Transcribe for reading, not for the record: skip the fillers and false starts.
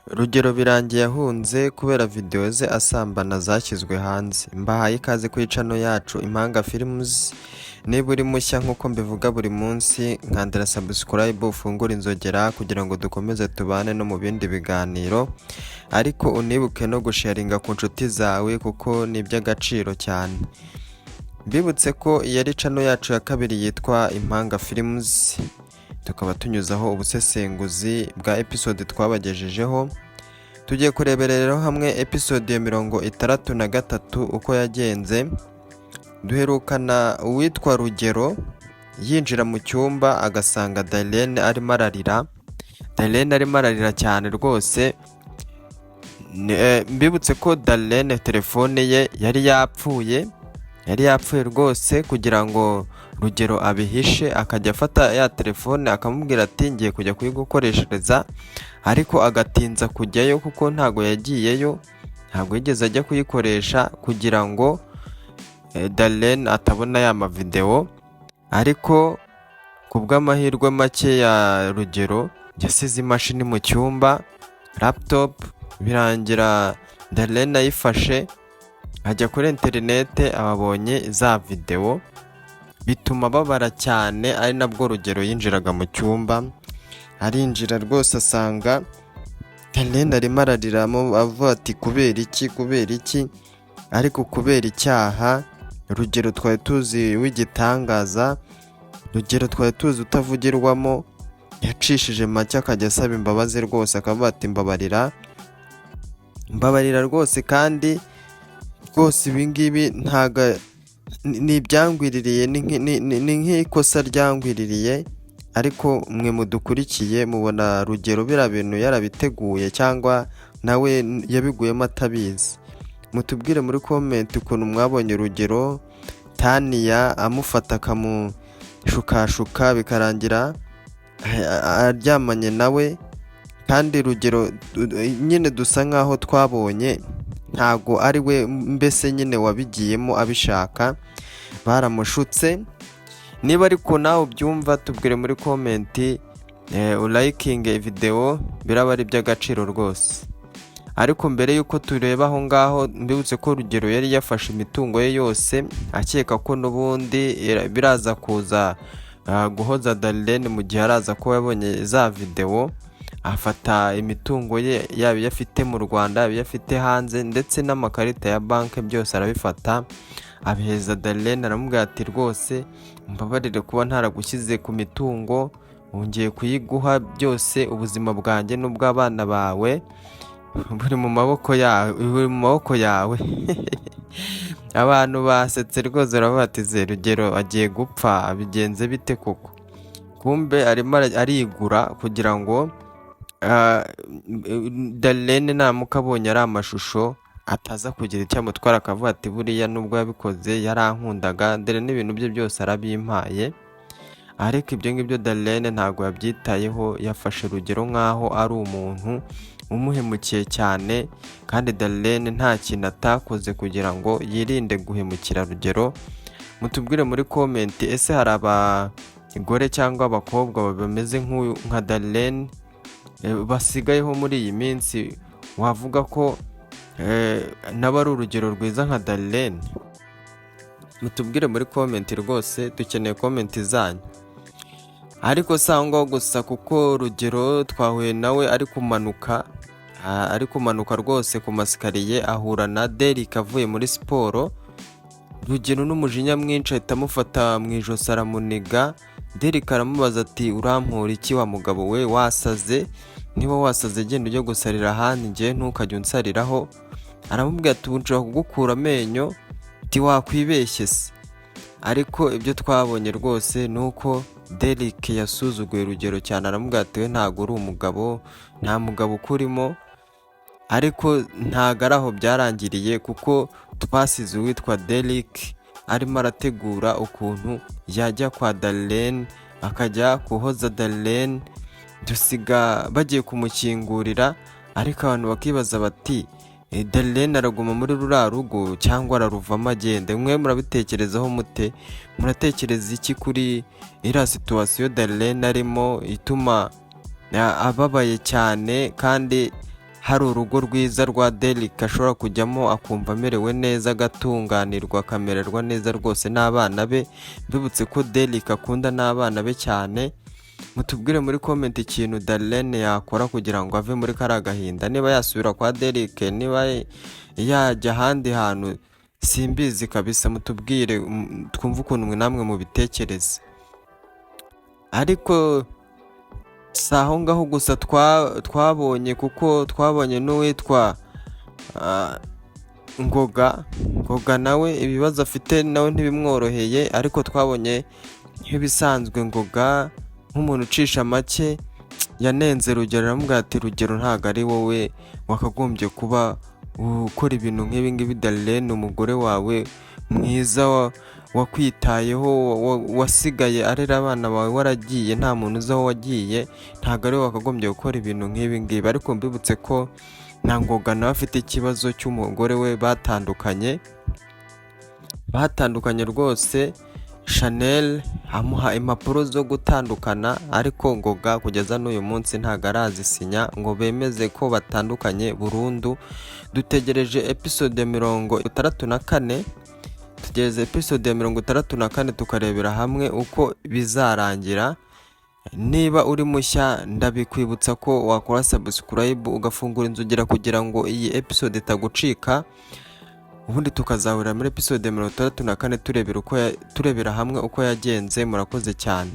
Rugero birangiye ahunze kubera video ze asambana zashyizwe hanze. Mbahaye ikaze kuri channel yacu Impanga Films. Niba uri mushya nkuko mbivuga buri munsi, nkandira subscribe ufungura inzogera kugira ngo dukomeze tubane no mu bindi biganiro. Ariko unibuke no gusharinga ku nshuti zawe kuko ni iby'agaciro cyane. Mbibutse ko yari channel yacu ya kabiri yitwa Impanga Films. Tukaba tunyuzaho ubusesenguzi bwa episode twabagejejeho. Tugiye kureberera hamwe episode ya 63 uko yagenze. Duherukana uwitwa Rugero yinjira mu cyumba agasanga Darlene arimo ararira. Darlene arimo ararira cyane rwose. Mbibutse ko Darlene telefone ye yari yapfuye rwose kugira ngo Rugero abihishe, akajya afata ya telefone akamubwira ati ngiye kujya kuyigukoreshereza, ariko agatinza kujyayo kuko ntago yagiyeyo, ntago yigeze ajya kuyikoresha kugira ngo Darlene atabona ya mavideo. Ariko kubw'amahirwe make ya Rugero yasize imashini mu cyumba, laptop, birangira Darlene ayifashe ajya kuri internet ababonye za video, bituma babara cyane. Ari nabwo Rugero yinjiraga mu cyumba, arinjira rwose asanga Darlene arimo arariramo avuga ati kubera iki, ariko kubera icyaha Rugero twari tuzi w'igitangaza, Rugero twari tuzi utavugirwamo, yacishije make akajya asaba imbabazi rwose, akavuga ati mbabarira rwose, kandi rwose ibingibi ntaga ni ibyangwiririye, ni nk'ikosa ryangwiririye, ariko mwe mudukurikiye mubona Rugero bira bintu yarabiteguye cyangwa nawe yabiguyemo atabizi. Mutubwire muri comment ukuntu mwabonye Rugero Tania amufata akamushukashuka bikarangira aryamanye nawe. Kandi Rugero nyine dusa nkaho twabonye ntago ari we mbese nyine wabigiyemo abishaka, baramushutse. Niba ariko nawe ubyumva tubwire muri comment, ulayikinge video, biraba ari by'agaciro rwose. Ariko mbere yuko tureba aho ngaho, mbibutse ko Rugero yari yafashe imitungo ye yose akeka ko n'ubundi biraza kuza guhoza Darlene mu gihe araza ko yabonye za video. Afata imitungo ye yaba yafite mu Rwanda, yaba yafite hanze, ndetse n'amakarita ya banke byose arabifata abiheza Darlene. Aramubwira ati rwose mbabarire kuba ntaragushyize ku mitungo, wongeye kuyiguha byose, ubuzima bwanjye n'ubw'abana bawe buri mu maboko yawe. Abantu basetse rwose baravuga ati Rugero agiye gupfa, abigenze bite koko? Kumbe arimo arigura kugira ngo Darlene namuka abonye ari amashusho ataza kugira icyo amutwara, akavuga ati buriya nubwo yabikoze yarankundaga, dore n'ibintu bye byose arabimpaye. Ariko ibyo ngibyo Darlene ntabwo yabyitayeho, yafashe Rugero nkaho ari umuntu umuhemukiye cyane, kandi Darlene nta kintu atakoze kugira ngo yirinde guhemukira Rugero. Mutubwire muri comment, ese hari abagore cyangwa abakobwa bameze nka Darlene basigayeho muri iyi minsi, wavuga ko nabo ari urugero rwiza nka Darlene? Mutubwire muri comment rwose, dukeneye comment zanyu. Ariko sangwa gusa kuko Rugero twahuye nawe ari kumanuka rwose ku masikariye, ahura na Derek avuye muri siporo. Rugero n'umujinya mwinshi ahita amufata mu ijosi aramuniga. Derek aramubaza ati urampura iki wa mugabo we, wasaze? Niba wasaze genda ujye gusarira ahandi, njye ntukajya unsariraho. Aramubwira ati nshobora kugukura amenyo, ati wakwibeshye se. Ariko ibyo twabonye rwose nuko Derek yasuzuguye Rugero cyane, aramubwira ati we ntago uri umugabo, nta mugabo ukurimo. Ariko ntago ari aho byarangiriye, kuko twasize uwitwa Derek arimo arategura ukuntu yajya kwa Darlene akajya kuhoza Darlene, dusiga bagiye kumukingurira. Ariko abantu bakibaza bati Darlene araguma muri ruriya rugo cyangwa araruvamo agende? Mwe murabitekerezaho mute? Muratekereza iki kuri iriya situation Darlene arimo ituma ababaye cyane, kandi hari urugo rwiza rwa Derek ashobora kujyamo akumva amerewe neza, agatunganirwa, akamererwa neza rwose n'abana be. Mbibutse ko Derek akunda n'abana be cyane. Mutubwire muri comment ikintu Darlene yakora kugira ngo ave muri kari agahinda, niba yasubira kwa Derek, niba yajya ahandi hantu, simbizi kabisa. Mutubwire twumve ukuntu mwe namwe mubitekereza. Ariko si aho ngaho gusa twabonye, kuko twabonye n'uwitwa Ngoga nawe ibibazo afite nawe ntibimworoheye, ariko twabonye nk'ibisanzwe Ngoga nk'umuntu ucisha make yanenze Rugero, aramubwira ati Rugero ntago ari wowe wakagombye kuba ukora ibintu nk'ibi ngibi. Darlene umugore wawe mwiza wakwitayeho, wasigaye arera abana bawe, waragiye nta muntu uzi aho wagiye, ntago ari wowe wakagombye gukora ibintu nk'ibi ngibi. Ariko mbibutse ko na Ngoga nawe afite ikibazo cy'umugore we, batandukanye rwose. Chanel amuha impapuro zo gutandukana, ariko Ngoga kugeza n'uyu munsi ntago arazisinya ngo bemeze ko batandukanye burundu. Dutegereje episode ya 64, tugereze episode ya 64 tukarebera hamwe uko bizarangira. Niba uri mushya ndabikwibutsa ko wakora subscribe ugafungura inzogera kugira ngo iyi episode itagucika, ubundi tukazahurira muri episode ya 64 turebera hamwe uko yagenze. Murakoze cyane.